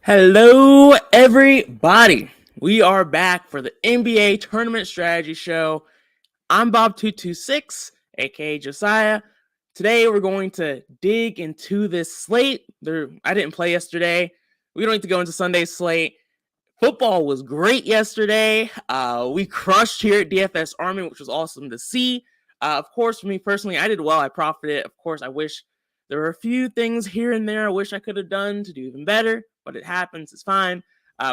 Hello, everybody. We are back for the NBA Tournament Strategy Show. I'm Bob226, aka Josiah. Today, we're going to dig into this slate. I didn't play yesterday. We don't need to go into Sunday's slate. Football was great yesterday. We crushed here at DFS Army, which was awesome to see. Of course, for me personally, I did well. I profited. Of course, I wish there were a few things here and there I wish I could have done to do even better, but it happens. It's fine.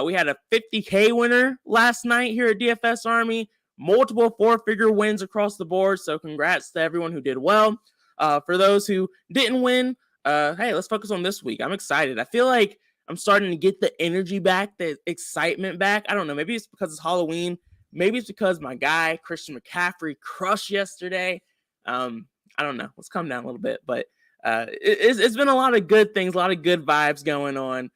We had a 50K winner last night here at DFS Army. Multiple four-figure wins across the board. So congrats to everyone who did well. For those who didn't win, hey, let's focus on this week. I'm excited. I feel like I'm starting to get the energy back, the excitement back. I don't know. Maybe it's because it's Halloween. Maybe it's because my guy, Christian McCaffrey, crushed yesterday. I don't know. Let's calm down a little bit. But it's been a lot of good things, a lot of good vibes going on.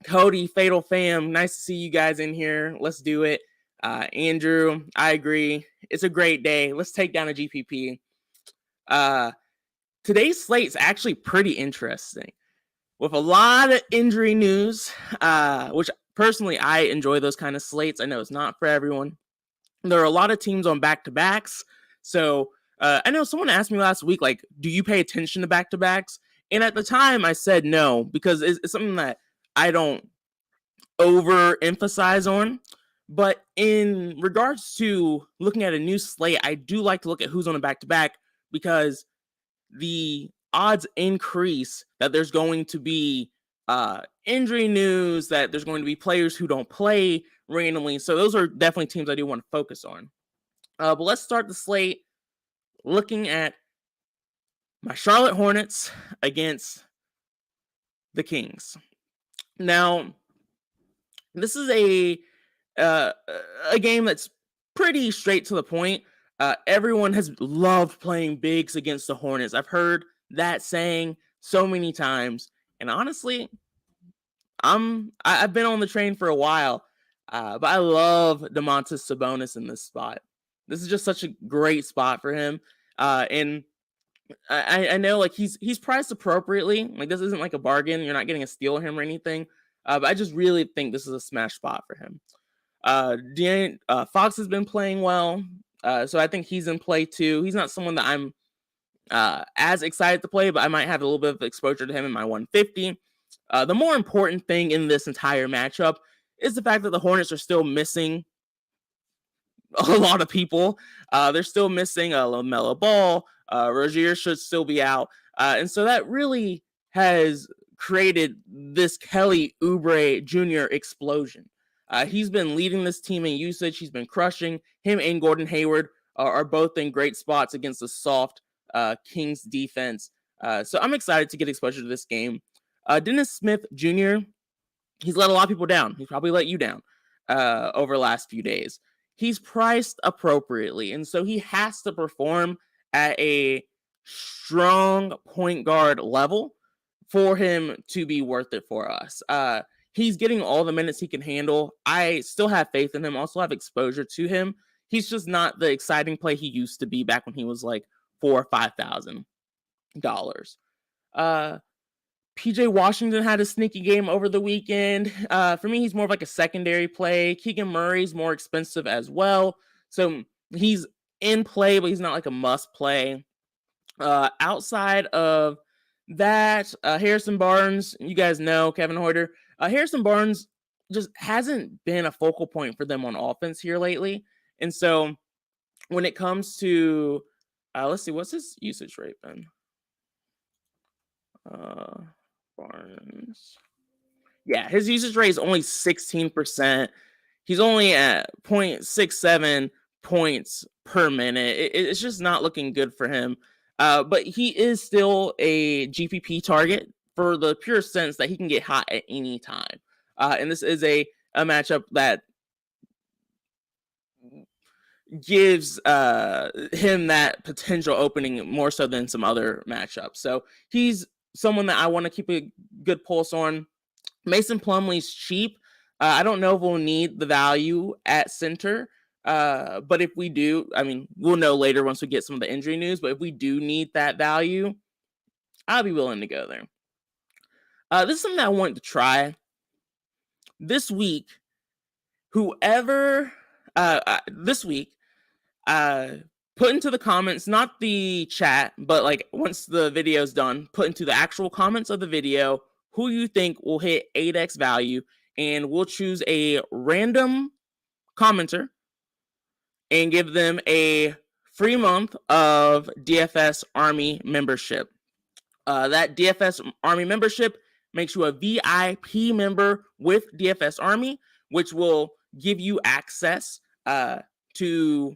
Cody, Fatal Fam, nice to see you guys in here. Let's do it. Andrew, I agree. It's a great day. Let's take down a GPP. Today's slate is actually pretty interesting, with a lot of injury news, which personally I enjoy those kind of slates. I know it's not for everyone. There are a lot of teams on back-to-backs. So I know someone asked me last week, like, do you pay attention to back-to-backs? And at the time I said no, because it's something that I don't overemphasize on. But in regards to looking at a new slate, I do like to look at who's on a back-to-back, because the odds increase that there's going to be injury news, that there's going to be players who don't play randomly. So those are definitely teams I do want to focus on. But let's start the slate looking at my Charlotte Hornets against the Kings. Now, this is a game that's pretty straight to the point. Everyone has loved playing bigs against the Hornets. I've heard that saying so many times, and honestly, I've been on the train for a while, but I love Domantas Sabonis in this spot. This is just such a great spot for him, and I know, like, he's priced appropriately. Like, this isn't like a bargain. You're not getting a steal of him or anything. But I just really think this is a smash spot for him. Fox has been playing well, so I think he's in play too. He's not someone that I'm as excited to play, but I might have a little bit of exposure to him in my 150. The more important thing in this entire matchup is the fact that the Hornets are still missing a lot of people. They're still missing LaMelo Ball. Rozier should still be out. And so that really has created this Kelly Oubre Jr. explosion. He's been leading this team in usage. He's been crushing. Him and Gordon Hayward are both in great spots against the soft Kings defense. So I'm excited to get exposure to this game. Dennis Smith Jr., he's let a lot of people down. He's probably let you down over the last few days. He's priced appropriately, and so he has to perform at a strong point guard level for him to be worth it for us. He's getting all the minutes he can handle. I still have faith in him. Also have exposure to him. He's just not the exciting play he used to be back when he was like $4,000 or $5,000. PJ Washington had a sneaky game over the weekend. For me, he's more of like a secondary play. Keegan Murray's more expensive as well. So he's in play, but he's not like a must play. Outside of that, Harrison Barnes, you guys know Kevin Hoarder. Harrison Barnes just hasn't been a focal point for them on offense here lately. And so when it comes to, let's see, what's his usage rate been? Barnes. Yeah, his usage rate is only 16%. He's only at 0.67 points per minute. It's just not looking good for him. But he is still a GPP target for the pure sense that he can get hot at any time. And this is a matchup that gives him that potential opening more so than some other matchups. So he's someone that I want to keep a good pulse on. Mason Plumlee's cheap. I don't know if we'll need the value at center. But if we do, I mean, we'll know later once we get some of the injury news. But if we do need that value, I'll be willing to go there. This is something that I wanted to try this week. Whoever this week, put into the comments, not the chat, but like once the video's done, put into the actual comments of the video who you think will hit 8x value, and we'll choose a random commenter and give them a free month of DFS Army membership. That DFS Army membership makes you a VIP member with DFS Army, which will give you access to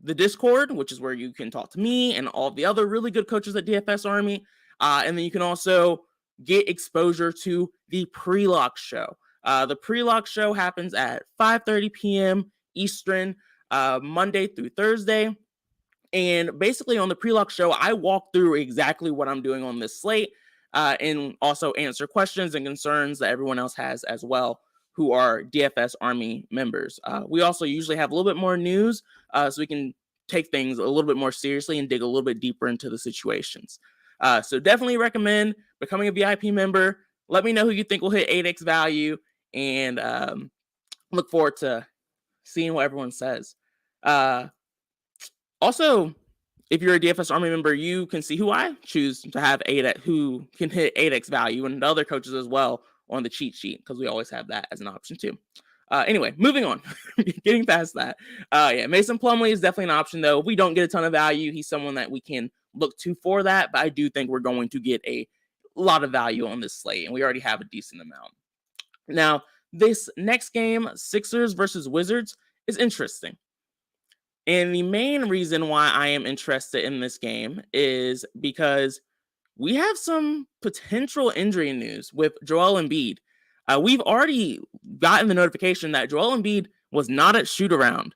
the Discord, which is where you can talk to me and all the other really good coaches at DFS Army. And then you can also get exposure to the pre-lock show. The pre-lock show happens at 5:30 p.m. Eastern, Monday through Thursday. And basically on the pre-lock show, I walk through exactly what I'm doing on this slate, and also answer questions and concerns that everyone else has as well who are DFS Army members. We also usually have a little bit more news, so we can take things a little bit more seriously and dig a little bit deeper into the situations. So definitely recommend becoming a VIP member. Let me know who you think will hit 8x value, and look forward to seeing what everyone says. Also, if you're a DFS Army member, you can see who I choose to have who can hit 8x value, and the other coaches as well on the cheat sheet, because we always have that as an option too. Anyway, moving on, getting past that. Yeah, Mason Plumlee is definitely an option though. If we don't get a ton of value, he's someone that we can look to for that, but I do think we're going to get a lot of value on this slate, and we already have a decent amount. Now, this next game, Sixers versus Wizards, is interesting. And the main reason why I am interested in this game is because we have some potential injury news with Joel Embiid. We've already gotten the notification that Joel Embiid was not at shoot-around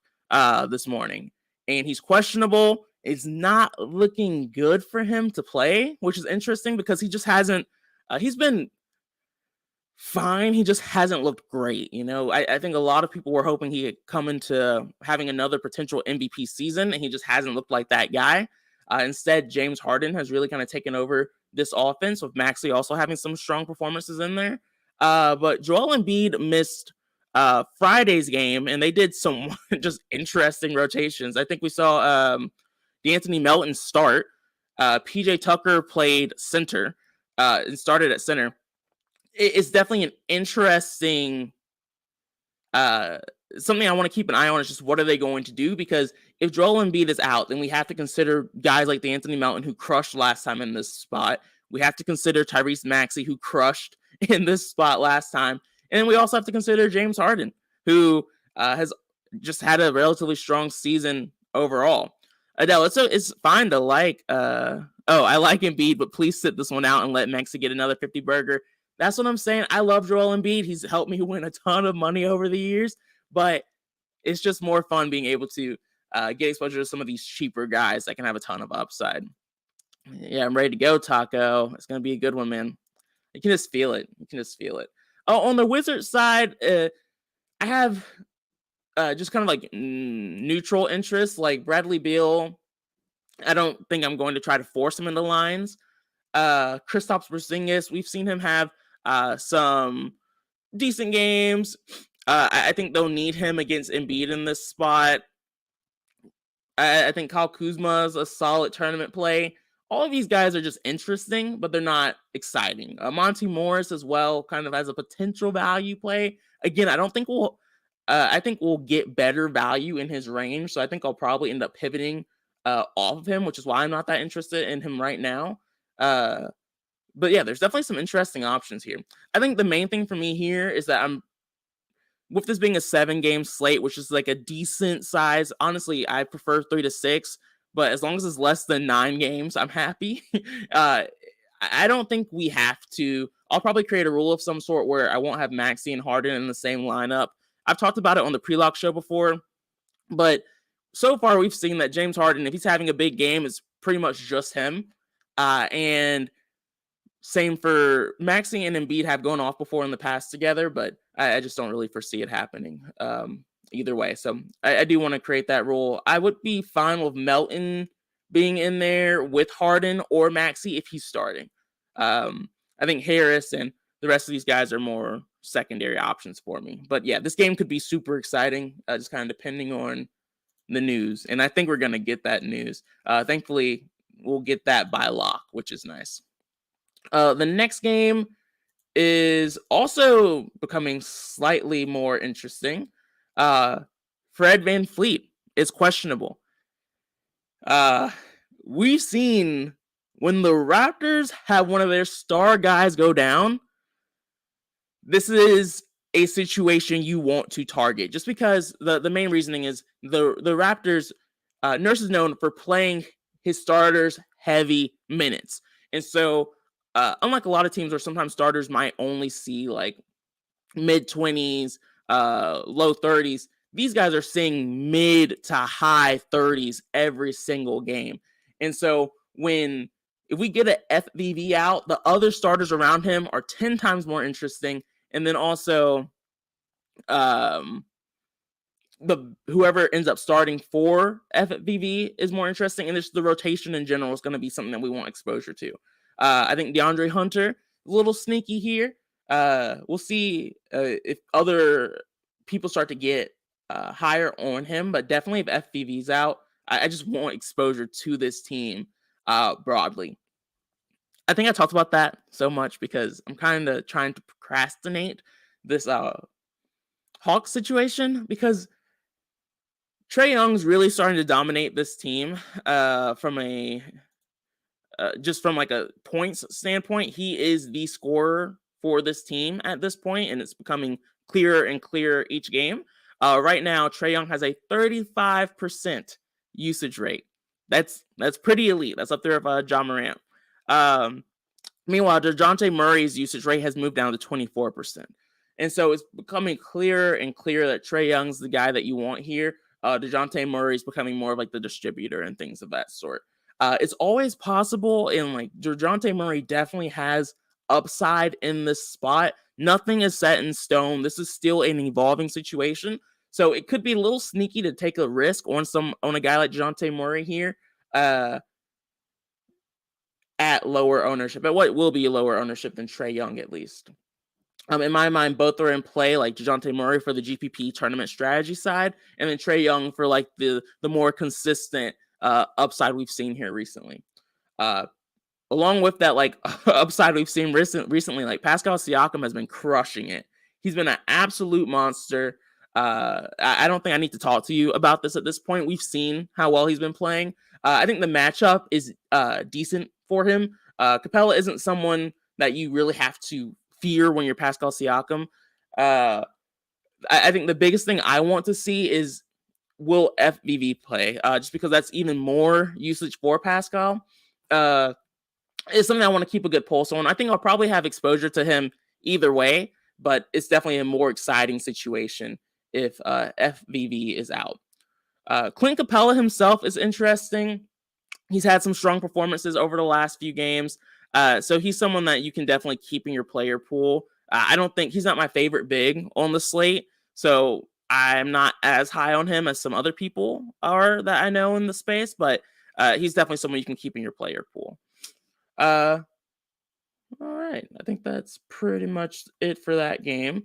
this morning, and he's questionable. It's not looking good for him to play, which is interesting because he just hasn't he's been fine. He just hasn't looked great. I think a lot of people were hoping he could come into having another potential MVP season, and he just hasn't looked like that guy. Instead, James Harden has really kind of taken over this offense, with Maxey also having some strong performances in there. But Joel Embiid missed Friday's game, and they did some just interesting rotations. I think we saw DeAnthony Melton start. PJ Tucker played center and started at center. It's definitely an interesting something I want to keep an eye on, is just what are they going to do? Because if Joel Embiid is out, then we have to consider guys like DeAnthony Melton, who crushed last time in this spot. We have to consider Tyrese Maxey, who crushed in this spot last time. And we also have to consider James Harden, who has just had a relatively strong season overall. Adele, it's fine to like, I like Embiid, but please sit this one out and let Maxey get another 50 burger. That's what I'm saying. I love Joel Embiid. He's helped me win a ton of money over the years, but it's just more fun being able to get exposure to some of these cheaper guys that can have a ton of upside. Yeah, I'm ready to go, Taco. It's going to be a good one, man. You can just feel it. Oh, on the Wizards side, I have just kind of like neutral interests, like Bradley Beal. I don't think I'm going to try to force him into lines. Kristaps Porzingis, we've seen him have some decent games. I think they'll need him against Embiid in this spot. I think Kyle Kuzma is a solid tournament play. All of these guys are just interesting, but they're not exciting. Monty Morris as well kind of has a potential value play. Again, I think we'll get better value in his range, so I think I'll probably end up pivoting off of him, which is why I'm not that interested in him right now. But yeah, there's definitely some interesting options here. I think the main thing for me here is that with this being a 7-game slate, which is like a decent size. Honestly, I prefer 3 to 6, but as long as it's less than 9 games, I'm happy. I don't think we have to. I'll probably create a rule of some sort where I won't have Maxey and Harden in the same lineup. I've talked about it on the pre-lock show before, but so far we've seen that James Harden, if he's having a big game, it's pretty much just him. And same for Maxey and Embiid have gone off before in the past together, but I just don't really foresee it happening either way. So I do want to create that rule. I would be fine with Melton being in there with Harden or Maxey if he's starting. I think Harris and the rest of these guys are more secondary options for me. But yeah, this game could be super exciting, just kind of depending on the news. And I think we're going to get that news. Thankfully, we'll get that by lock, which is nice. The next game is also becoming slightly more interesting. Fred VanVleet is questionable. We've seen when the Raptors have one of their star guys go down, this is a situation you want to target, just because the main reasoning is the Raptors, Nurse is known for playing his starters heavy minutes. And so unlike a lot of teams where sometimes starters might only see like mid 20s, low 30s, these guys are seeing mid to high 30s every single game. And so if we get an FVV out, the other starters around him are 10 times more interesting. And then also whoever ends up starting for FVV is more interesting. And just the rotation in general is going to be something that we want exposure to. I think DeAndre Hunter, a little sneaky here. We'll see if other people start to get higher on him, but definitely if FVV's out, I just want exposure to this team broadly. I think I talked about that so much because I'm kind of trying to procrastinate this Hawks situation, because Trae Young's really starting to dominate this team from a just from like a points standpoint. He is the scorer for this team at this point, and it's becoming clearer and clearer each game. Right now, Trae Young has a 35% usage rate. That's pretty elite. That's up there with Ja Morant. Meanwhile, DeJounte Murray's usage rate has moved down to 24%. And so it's becoming clearer and clearer that Trae Young's the guy that you want here. DeJounte Murray's becoming more of like the distributor and things of that sort. It's always possible, and like DeJounte Murray definitely has upside in this spot. Nothing is set in stone. This is still an evolving situation. So it could be a little sneaky to take a risk on a guy like DeJounte Murray here at lower ownership, at what will be lower ownership than Trae Young at least. In my mind, both are in play, like DeJounte Murray for the GPP tournament strategy side, and then Trae Young for like the more consistent upside we've seen here recently. Along with that, like upside we've seen recently, like Pascal Siakam has been crushing it. He's been an absolute monster. I don't think I need to talk to you about this at this point. We've seen how well he's been playing. I think the matchup is decent for him. Capella isn't someone that you really have to fear when you're Pascal Siakam. I think the biggest thing I want to see is, will FVV play? Just because that's even more usage for Pascal. It's something I want to keep a good pulse on. I think I'll probably have exposure to him either way, but it's definitely a more exciting situation if FVV is out. Clint Capella himself is interesting. He's had some strong performances over the last few games. So he's someone that you can definitely keep in your player pool. I don't think he's not my favorite big on the slate, so I'm not as high on him as some other people are that I know in the space, but he's definitely someone you can keep in your player pool. All right. I think that's pretty much it for that game.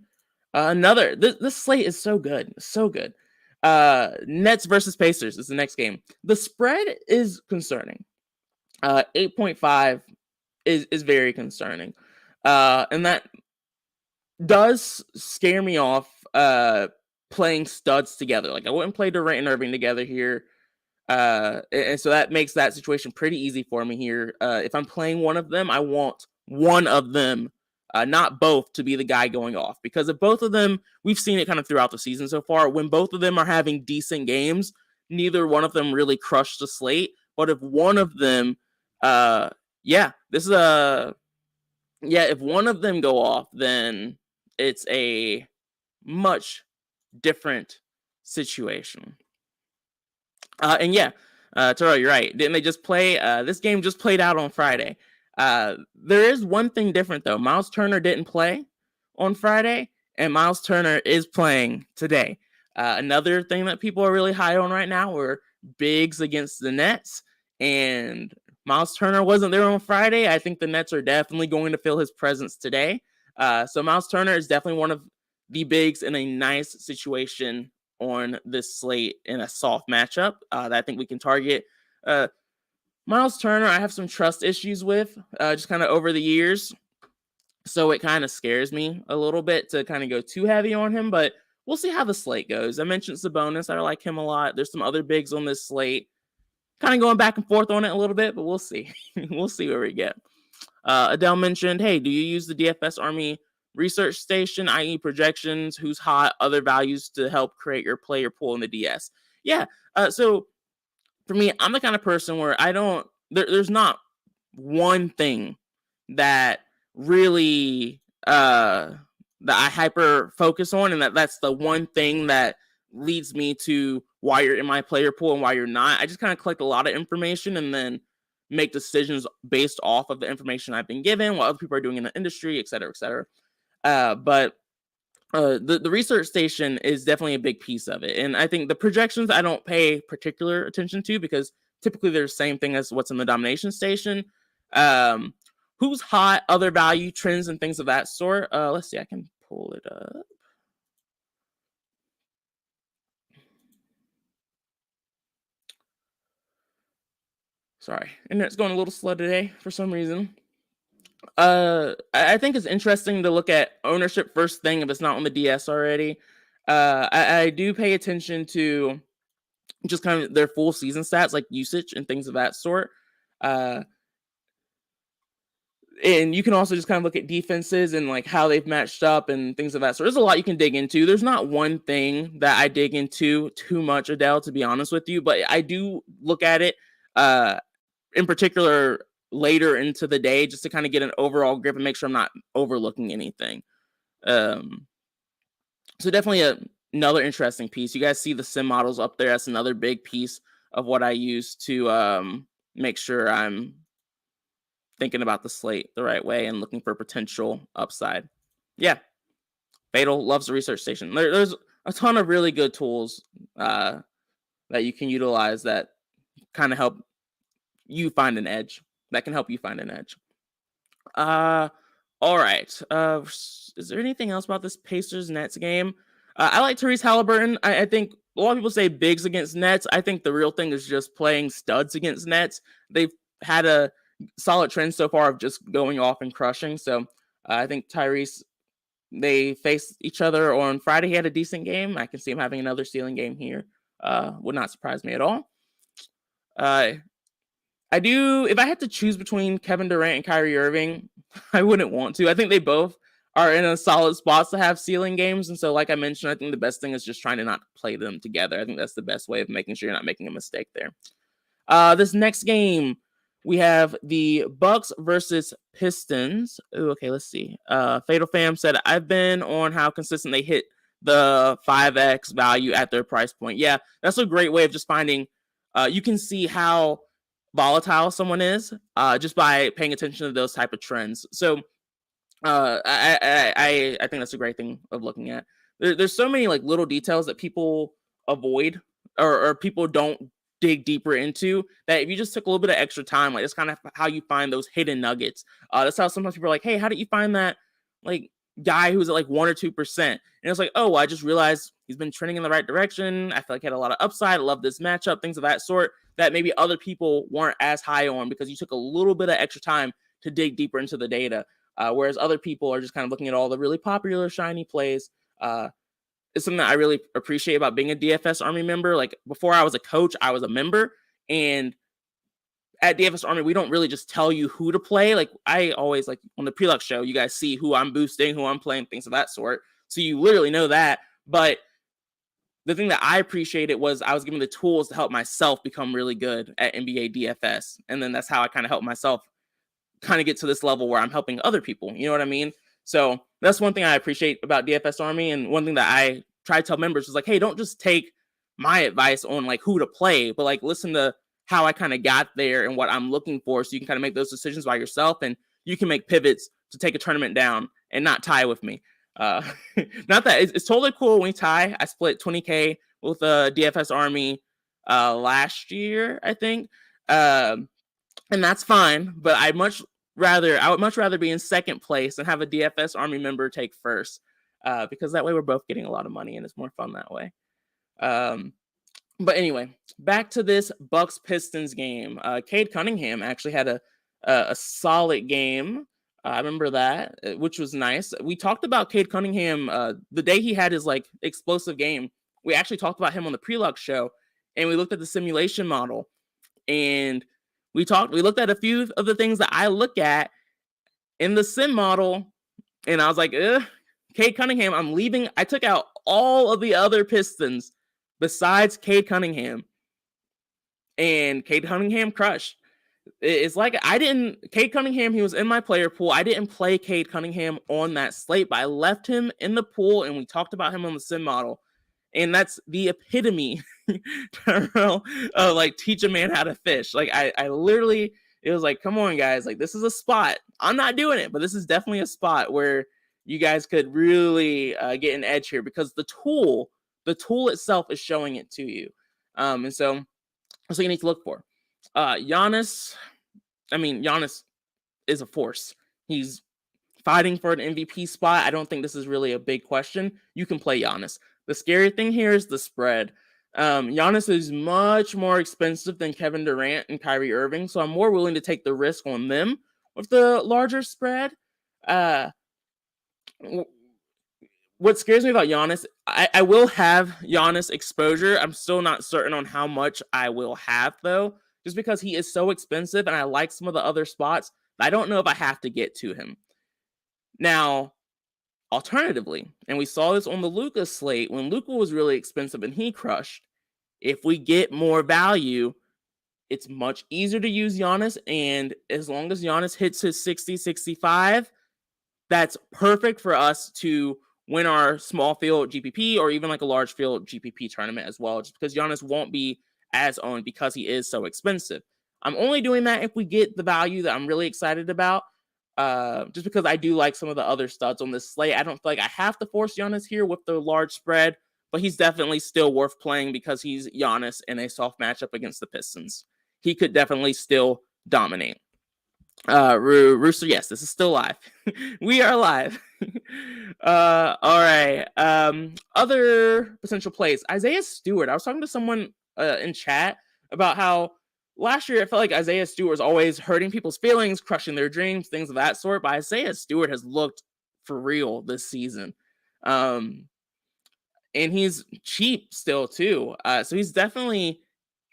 This slate is so good. So good. Nets versus Pacers is the next game. The spread is concerning. 8.5 is very concerning. And that does scare me off playing studs together. Like I wouldn't play Durant and Irving together here. And so that makes that situation pretty easy for me here. If I'm playing one of them, I want one of them, not both, to be the guy going off. Because if both of them, we've seen it kind of throughout the season so far, when both of them are having decent games, neither one of them really crushed the slate. But if one of them, if one of them go off, then it's a much different situation. Taro, you're right. Didn't they just play? This game just played out on Friday. There is one thing different, though. Miles Turner didn't play on Friday, and Miles Turner is playing today. Another thing that people are really high on right now were bigs against the Nets, and Miles Turner wasn't there on Friday. I think the Nets are definitely going to feel his presence today. So Miles Turner is definitely one of the bigs in a nice situation on this slate in a soft matchup that I think we can target. Miles Turner, I have some trust issues with just kind of over the years. So it kind of scares me a little bit to kind of go too heavy on him, but we'll see how the slate goes. I mentioned Sabonis. I like him a lot. There's some other bigs on this slate. Kind of going back and forth on it a little bit, but we'll see. We'll see where we get. Adele mentioned, hey, do you use the DFS Army research station, i.e. projections, who's hot, other values to help create your player pool in the DS? Yeah. So for me, I'm the kind of person where there's not one thing that really that I hyper focus on, and that's the one thing that leads me to why you're in my player pool and why you're not. I just kind of collect a lot of information and then make decisions based off of the information I've been given, what other people are doing in the industry, et cetera, et cetera. But the research station is definitely a big piece of it. And I think the projections I don't pay particular attention to because typically they're the same thing as what's in the domination station. Who's hot, other value, trends, and things of that sort. Let's see, I can pull it up. Sorry, internet's going a little slow today for some reason. I think it's interesting to look at ownership first thing if it's not on the DS already. I do pay attention to just kind of their full season stats, like usage and things of that sort. And you can also just kind of look at defenses and like how they've matched up and things of that sort. There's a lot you can dig into. There's not one thing that I dig into too much, Adele, to be honest with you, but I do look at it in particular later into the day just to kind of get an overall grip and make sure I'm not overlooking anything. So definitely another interesting piece. You guys see the sim models up there. That's another big piece of what I use to make sure I'm thinking about the slate the right way and looking for potential upside. Yeah. Fatal loves the research station. There's a ton of really good tools that you can utilize that kind of help you find an edge. That can help you find an edge. All right. Is there anything else about this Pacers Nets game? I like Therese Halliburton. I think a lot of people say bigs against Nets. I think the real thing is just playing studs against Nets. They've had a solid trend so far of just going off and crushing. So I think Tyrese, they faced each other on Friday. He had a decent game. I can see him having another stealing game here. Would not surprise me at all. I do, if I had to choose between Kevin Durant and Kyrie Irving, I wouldn't want to. I think they both are in a solid spot to have ceiling games. And so, like I mentioned, I think the best thing is just trying to not play them together. I think that's the best way of making sure you're not making a mistake there. This next game, we have the Bucks versus Pistons. Ooh, okay, let's see. Fatal Fam said, I've been on how consistent they hit the 5x value at their price point. Yeah, that's a great way of just finding, you can see how volatile someone is just by paying attention to those type of trends. So I think that's a great thing of looking at. There's so many like little details that people avoid or people don't dig deeper into that if you just took a little bit of extra time, like that's kind of how you find those hidden nuggets. That's how sometimes people are like, hey, how did you find that like guy who's at like 1 or 2%? And it's like, oh, I just realized he's been trending in the right direction. I feel like he had a lot of upside. I love this matchup, things of that sort that maybe other people weren't as high on because you took a little bit of extra time to dig deeper into the data. Whereas other people are just kind of looking at all the really popular shiny plays. It's something that I really appreciate about being a DFS Army member. Like before I was a coach, I was a member, and at DFS Army, we don't really just tell you who to play. Like I always like on the pre-luck show, you guys see who I'm boosting, who I'm playing, things of that sort. So you literally know that. But the thing that I appreciated was I was given the tools to help myself become really good at NBA DFS. And then that's how I kind of help myself kind of get to this level where I'm helping other people. You know what I mean? So that's one thing I appreciate about DFS Army. And one thing that I try to tell members is like, hey, don't just take my advice on like who to play, but like listen to how I kind of got there and what I'm looking for. So you can kind of make those decisions by yourself and you can make pivots to take a tournament down and not tie with me. Not that it's totally cool when we tie. I split 20K with DFS Army last year, I think. And that's fine, but I much I would much rather be in second place and have a DFS Army member take first, because that way we're both getting a lot of money and it's more fun that way. But anyway, back to this Bucks Pistons game. Cade Cunningham actually had a solid game. I remember that, which was nice. We talked about Cade Cunningham the day he had his like explosive game. We actually talked about him on the pre-luck show, and we looked at the simulation model, and we looked at a few of the things that I look at in the sim model, and I was like, Cade Cunningham, I'm leaving. I took out all of the other Pistons besides Cade Cunningham, and Cade Cunningham crushed. It's like Cade Cunningham, he was in my player pool. I didn't play Cade Cunningham on that slate, but I left him in the pool, and we talked about him on the sim model. And that's the epitome of like teach a man how to fish. Like I literally, it was like, come on guys, like this is a spot. I'm not doing it, but this is definitely a spot where you guys could really get an edge here, because the tool itself is showing it to you. And so that's what you need to look for. Giannis is a force. He's fighting for an MVP spot. I don't think this is really a big question. You can play Giannis. The scary thing here is the spread. Giannis is much more expensive than Kevin Durant and Kyrie Irving, so I'm more willing to take the risk on them with the larger spread. What scares me about Giannis, I will have Giannis exposure. I'm still not certain on how much I will have, though, just because he is so expensive and I like some of the other spots. I don't know if I have to get to him. Now, alternatively, and we saw this on the Luka slate when Luka was really expensive and he crushed, if we get more value, it's much easier to use Giannis, and as long as Giannis hits his 60, 65, that's perfect for us to win our small field GPP or even like a large field GPP tournament as well, just because Giannis won't be as owned because he is so expensive. I'm only doing that if we get the value that I'm really excited about, just because I do like some of the other studs on this slate. I don't feel like I have to force Giannis here with the large spread, but he's definitely still worth playing because he's Giannis in a soft matchup against the Pistons. He could definitely still dominate. Rooster, yes, this is still live. We are live. All right. Other potential plays. Isaiah Stewart. I was talking to someone in chat about how last year it felt like Isaiah Stewart was always hurting people's feelings, crushing their dreams, things of that sort. But Isaiah Stewart has looked for real this season. And he's cheap still too. So he's definitely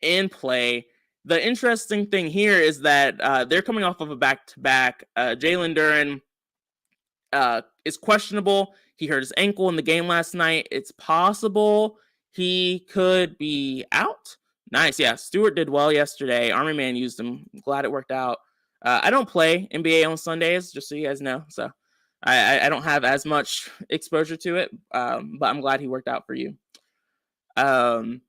in play. The interesting thing here is that they're coming off of a back-to-back. Jalen Duren is questionable. He hurt his ankle in the game last night. It's possible he could be out. Nice. Yeah, Stewart did well yesterday. Army Man used him. Glad it worked out. I don't play NBA on Sundays, just so you guys know. So I don't have as much exposure to it, but I'm glad he worked out for you. But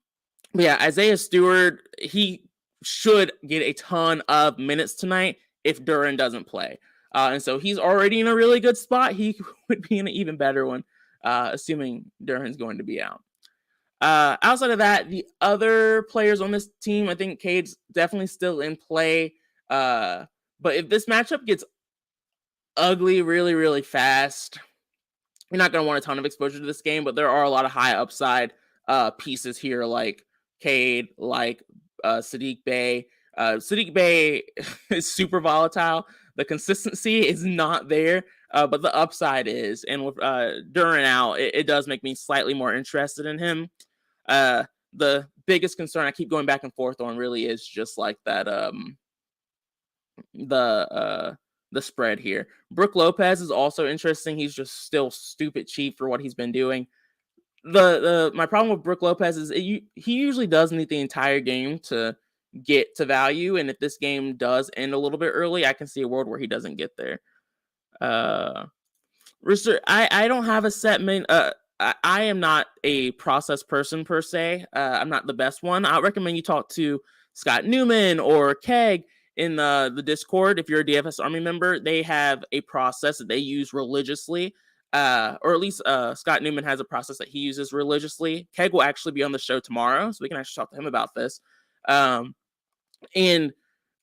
yeah, Isaiah Stewart, he should get a ton of minutes tonight if Duren doesn't play. And so he's already in a really good spot. He would be in an even better one, assuming Duren's going to be out. Outside of that, the other players on this team, I think Cade's definitely still in play. But if this matchup gets ugly really, really fast, you're not going to want a ton of exposure to this game, but there are a lot of high upside pieces here, like Cade, like Sadiq Bey. Sadiq Bey is super volatile. The consistency is not there, but the upside is. And with Duren out, it does make me slightly more interested in him. The biggest concern I keep going back and forth on really is just like that the spread here. Brook Lopez is also interesting. He's just still stupid cheap for what he's been doing. My problem with Brook Lopez is he usually does need the entire game to get to value, and if this game does end a little bit early, I can see a world where he doesn't get there. Rooster, I don't have a set main. I am not a process person per se. I'm not the best one. I recommend you talk to Scott Newman or Keg in the Discord. If you're a DFS Army member, they have a process that they use religiously. Or at least Scott Newman has a process that he uses religiously. Keg will actually be on the show tomorrow, so we can actually talk to him about this. And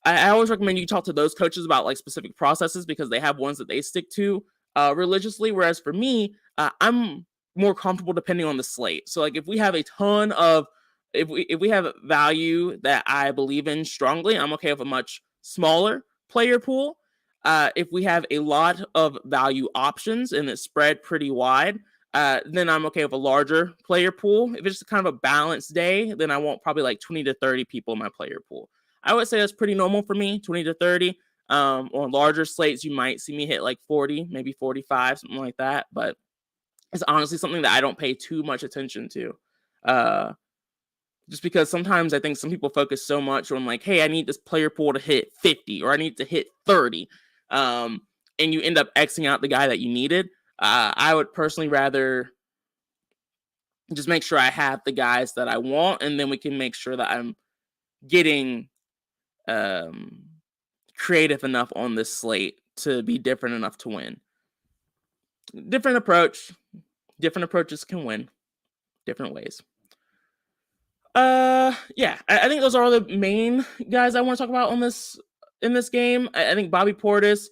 I always recommend you talk to those coaches about like specific processes because they have ones that they stick to religiously. Whereas for me, I'm more comfortable depending on the slate. So like if we have a ton of if we have value that I believe in strongly, I'm okay with a much smaller player pool. If we have a lot of value options and it's spread pretty wide, then I'm okay with a larger player pool. If it's kind of a balanced day, then I want probably like 20 to 30 people in my player pool. I would say that's pretty normal for me, 20 to 30. On larger slates, you might see me hit like 40, maybe 45, something like that. But it's honestly something that I don't pay too much attention to. Just because sometimes I think some people focus so much on like, hey, I need this player pool to hit 50 or I need to hit 30. And you end up Xing out the guy that you needed. I would personally rather just make sure I have the guys that I want, and then we can make sure that I'm getting creative enough on this slate to be different enough to win. Different approach. Different approaches can win different ways. Yeah, I think those are all the main guys I want to talk about on this in this game. I think Bobby Portis,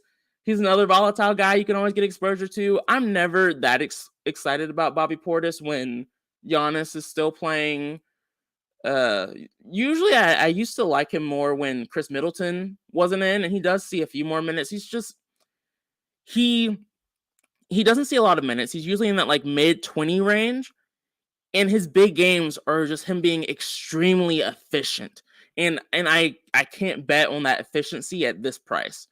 he's another volatile guy you can always get exposure to. I'm never that excited about Bobby Portis when Giannis is still playing. Usually I used to like him more when Chris Middleton wasn't in, and he does see a few more minutes. He's just he doesn't see a lot of minutes. He's usually in that like mid 20 range. And his big games are just him being extremely efficient. And I can't bet on that efficiency at this price.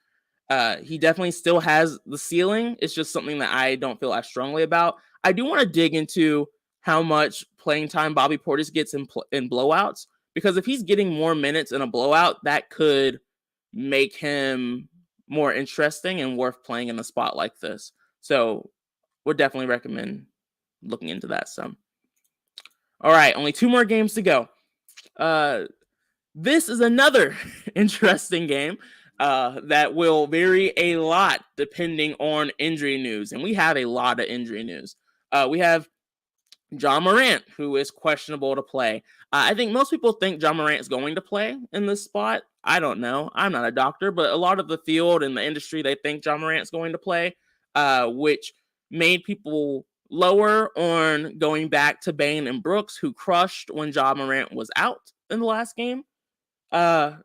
He definitely still has the ceiling. It's just something that I don't feel as strongly about. I do want to dig into how much playing time Bobby Portis gets in blowouts, because if he's getting more minutes in a blowout, that could make him more interesting and worth playing in a spot like this. So would definitely recommend looking into that some. All right, only 2 more games to go. This is another interesting game that will vary a lot depending on injury news. And we have a lot of injury news. We have Ja Morant, who is questionable to play. I think most people think Ja Morant is going to play in this spot. I don't know. I'm not a doctor, but a lot of the field and the industry, they think Ja Morant is going to play, which made people lower on going back to Bane and Brooks, who crushed when Ja Morant was out in the last game. And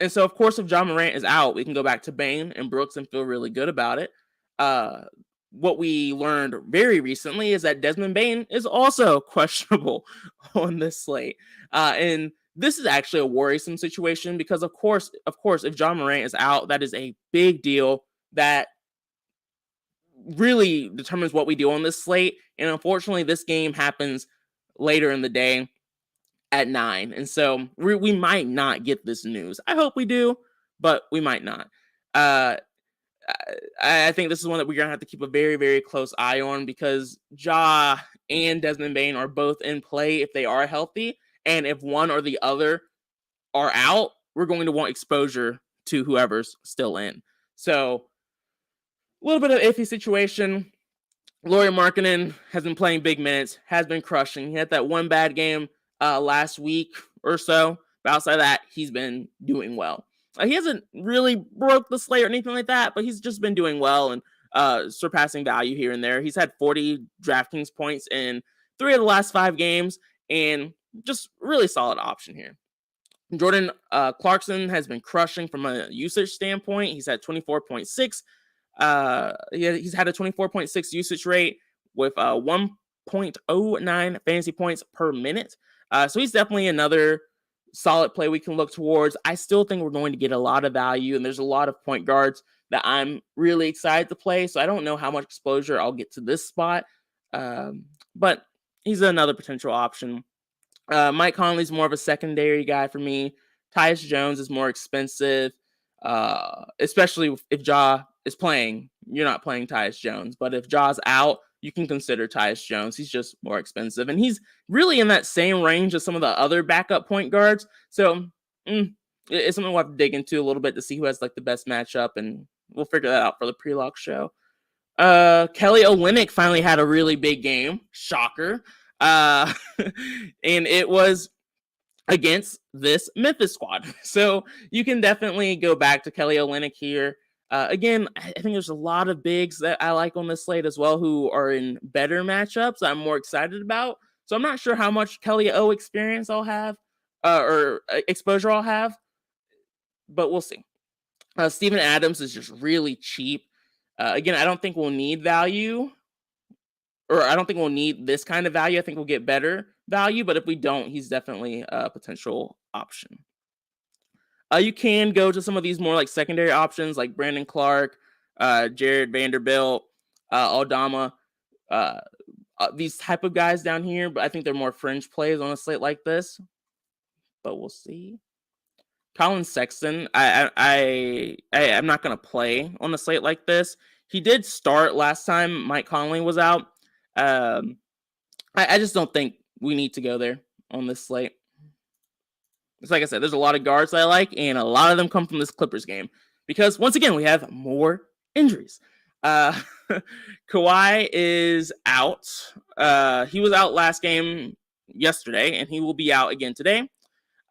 so, of course, if Ja Morant is out, we can go back to Bane and Brooks and feel really good about it. What we learned very recently is that Desmond Bane is also questionable on this slate. And this is actually a worrisome situation because, of course, if Ja Morant is out, that is a big deal that really determines what we do on this slate. And unfortunately, this game happens later in the day at 9. And so we might not get this news. I hope we do, but we might not. I think this is one that we're going to have to keep a very, very close eye on because Ja and Desmond Bane are both in play if they are healthy. And if one or the other are out, we're going to want exposure to whoever's still in. So a little bit of iffy situation. Lauri Markkanen has been playing big minutes, has been crushing. He had that one bad game last week or so. But outside of that, he's been doing well. He hasn't really broke the slate or anything like that, but he's just been doing well and surpassing value here and there. He's had 40 DraftKings points in 3 of the last 5 games and just really solid option here. Jordan Clarkson has been crushing from a usage standpoint. He's had 24.6. He's had a 24.6 usage rate with 1.09 fantasy points per minute. So he's definitely another solid play we can look towards. I still think we're going to get a lot of value, and there's a lot of point guards that I'm really excited to play. So I don't know how much exposure I'll get to this spot, but he's another potential option. Mike Conley's more of a secondary guy for me. Tyus Jones is more expensive, especially if Ja is playing. You're not playing Tyus Jones, but if Ja's out, you can consider Tyus Jones. He's just more expensive, and he's really in that same range as some of the other backup point guards. So it's something we'll have to dig into a little bit to see who has like the best matchup, and we'll figure that out for the pre-lock show. Kelly Olynyk finally had a really big game. Shocker. And it was against this Memphis squad. So you can definitely go back to Kelly Olynyk here. Again, I think there's a lot of bigs that I like on this slate as well who are in better matchups that I'm more excited about. So I'm not sure how much Kelly O experience I'll have or exposure I'll have, but we'll see. Steven Adams is just really cheap. Again, I don't think we'll need value, or I don't think we'll need this kind of value. I think we'll get better value, but if we don't, he's definitely a potential option. You can go to some of these more like secondary options like Brandon Clark, Jared Vanderbilt, Aldama, these type of guys down here, but I think they're more fringe plays on a slate like this. But we'll see. Colin Sexton, I'm not gonna play on a slate like this. He did start last time Mike Conley was out. I just don't think we need to go there on this slate. It's like I said, there's a lot of guards I like, and a lot of them come from this Clippers game because once again we have more injuries. Kawhi is out. He was out last game yesterday, and he will be out again today.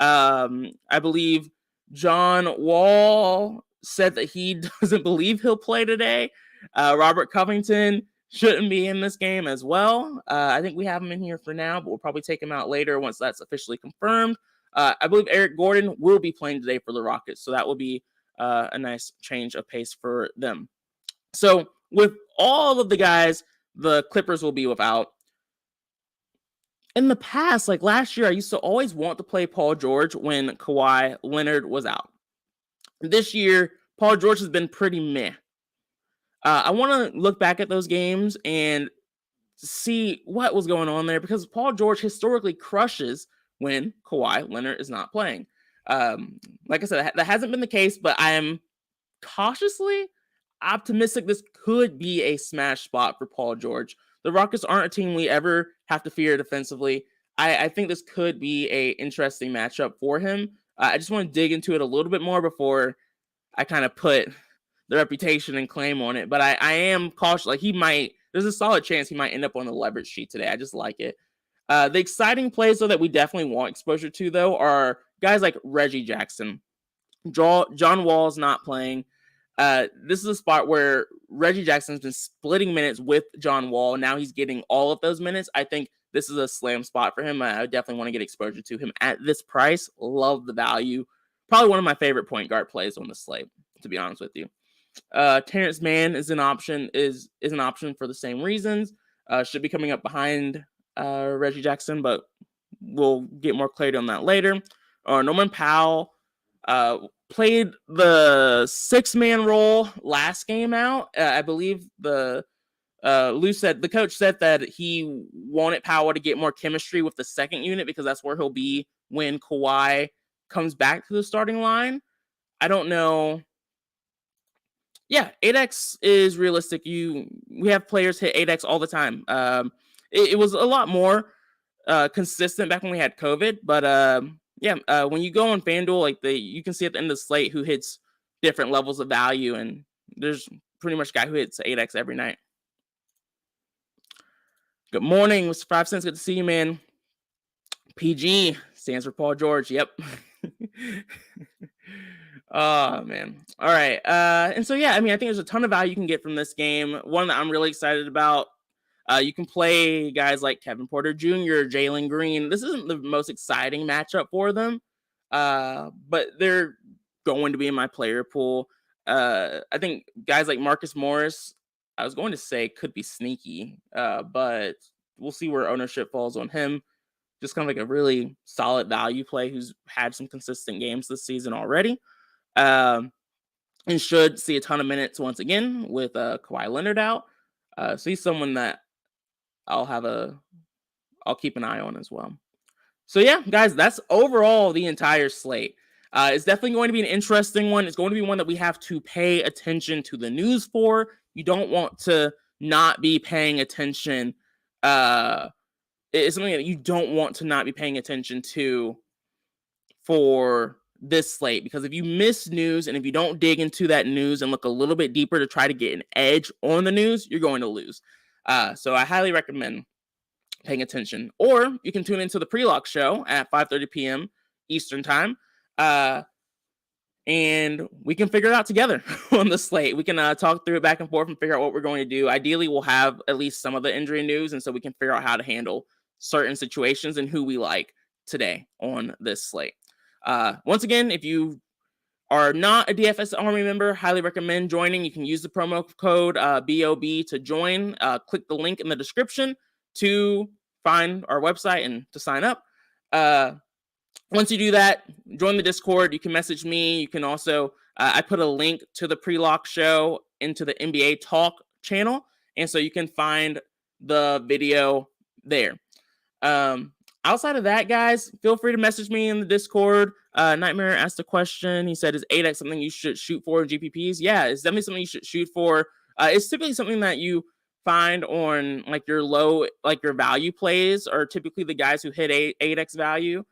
I believe John Wall said that he doesn't believe he'll play today. Robert Covington shouldn't be in this game as well. I think we have him in here for now, but we'll probably take him out later once that's officially confirmed. I believe Eric Gordon will be playing today for the Rockets, so that will be a nice change of pace for them. So with all of the guys the Clippers will be without, in the past, like last year, I used to always want to play Paul George when Kawhi Leonard was out. This year, Paul George has been pretty meh. I want to look back at those games and see what was going on there because Paul George historically crushes when Kawhi Leonard is not playing. Like I said, that hasn't been the case, but I am cautiously optimistic this could be a smash spot for Paul George. The Rockets aren't a team we ever have to fear defensively. I think this could be a interesting matchup for him. I just want to dig into it a little bit more before I kind of put the reputation and claim on it. But I am cautious. Like there's a solid chance he might end up on the leverage sheet today. I just like it. The exciting plays, though, that we definitely want exposure to, though, are guys like Reggie Jackson. John Wall's not playing. This is a spot where Reggie Jackson's been splitting minutes with John Wall. Now he's getting all of those minutes. I think this is a slam spot for him. I definitely want to get exposure to him at this price. Love the value. Probably one of my favorite point guard plays on the slate, to be honest with you. Terrence Mann is an option for the same reasons. Should be coming up behind Reggie Jackson, but we'll get more clarity on that later. Norman Powell played the 6-man role last game out. I believe the coach said that he wanted Powell to get more chemistry with the second unit because that's where he'll be when Kawhi comes back to the starting line. I don't know. Yeah, 8x is realistic. We have players hit 8x all the time. It was a lot more consistent back when we had COVID, but when you go on FanDuel, you can see at the end of the slate who hits different levels of value, and there's pretty much a guy who hits 8x every night. Good morning, Mr. 5 Cents. Good to see you, man. PG stands for Paul George. Yep. Oh, man. All right. And so, I think there's a ton of value you can get from this game. One that I'm really excited about. You can play guys like Kevin Porter Jr., Jalen Green. This isn't the most exciting matchup for them, but they're going to be in my player pool. I think guys like Marcus Morris, I was going to say could be sneaky, but we'll see where ownership falls on him. Just kind of like a really solid value play who's had some consistent games this season already. And should see a ton of minutes once again with Kawhi Leonard out. So he's someone that I'll keep an eye on as well. So guys, that's overall the entire slate. It's definitely going to be an interesting one. It's going to be one that we have to pay attention to the news for. You don't want to not be paying attention. It's something that you don't want to not be paying attention to for this slate, because if you miss news and if you don't dig into that news and look a little bit deeper to try to get an edge on the news, you're going to lose. So I highly recommend paying attention. Or you can tune into the pre-lock show at 5:30 p.m. Eastern time. And we can figure it out together on the slate. We can talk through it back and forth and figure out what we're going to do. Ideally, we'll have at least some of the injury news, and so we can figure out how to handle certain situations and who we like today on this slate. Once again, if you are not a DFS Army member, highly recommend joining. You can use the promo code BOB to join. Click the link in the description to find our website and to sign up. Once you do that, join the Discord. You can message me. You can also, I put a link to the pre-lock show into the NBA Talk channel. And so you can find the video there. Outside of that, guys, feel free to message me in the Discord. Nightmare asked a question. He said, is 8x something you should shoot for in GPPs? Yeah, it's definitely something you should shoot for. It's typically something that you find on like your low, like your value plays are typically the guys who hit 8x value.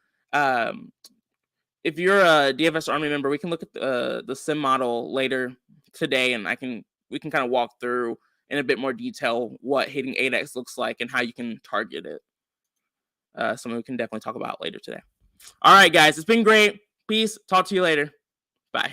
If you're a DFS Army member, we can look at the sim model later today, and we can kind of walk through in a bit more detail what hitting 8x looks like and how you can target it. Something we can definitely talk about later today. All right, guys, it's been great. Peace. Talk to you later. Bye.